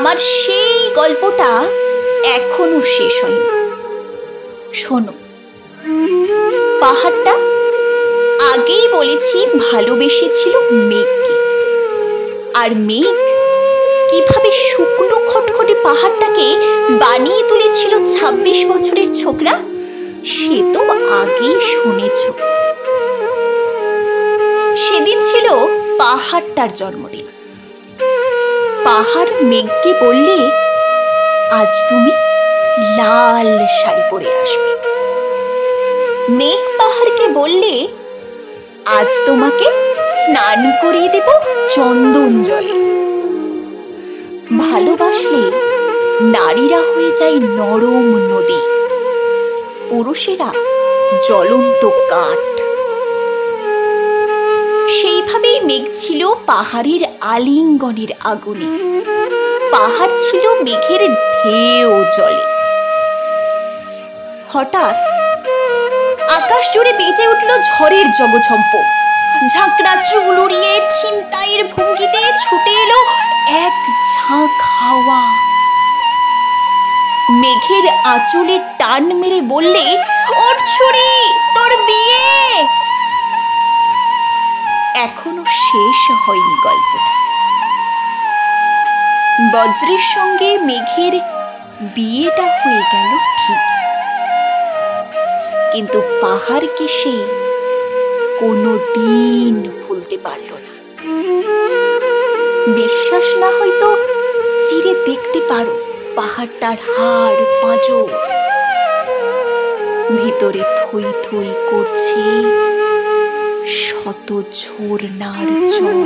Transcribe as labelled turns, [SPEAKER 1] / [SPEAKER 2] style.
[SPEAKER 1] আমার সেই গল্পটা এখনো শেষ হয়নি। শোনো, পাহাড়টা আগেই বলেছি ভালোবেসেছিল মেঘকে, আর মেঘ কিভাবে শুকনো খটখটে পাহাড়টাকে বানিয়ে তুলেছিল ২৬ বছরের ছোকরা, সে তো আগেই শুনেছ। সেদিন ছিল পাহাড়টার জন্মদিন। পাহাড় মেঘকে বললে, আজ তুমি লাল শাড়ি পরে আসবে। মেঘ পাহাড়কে বললে, আজ তোমাকে স্নান করিয়ে দেব চন্দন জলে। ভালোবাসলে নারীরা হয়ে যায় নরম নদী, পুরুষেরা জ্বলন্ত কাঠ। সেইভাবেই মেঘ ছিল পাহাড়ের আলিঙ্গনের আগুনে, পাহাড় ছিল মেঘের ঢেউ জলে। হঠাৎ আকাশ জুড়ে বেজে উঠল ঝড়ের জগঝম্প। ঝাঁকড়া চুল উড়িয়ে ছিনতাইয়ের ভঙ্গিতে ছুটে এলো এক ঝাঁক হাওয়া। মেঘের আঁচলে টান মেরে বললে, ওঠ ছুরি, তোর বিয়ে। এখনো শেষ হয়নি গল্পটা। বজ্রের সঙ্গে মেঘের বিয়েটা হয়ে গেল ঠিক, কিন্তু পাহাড়কে সে কোনো দিন ভুলতে পারল না। বিশ্বাস না হয়তো চিরে দেখতে পারো পাহাড়টার হাড় পাঁজর। ভিতরে থই থই করছে শত ঝরনার জল।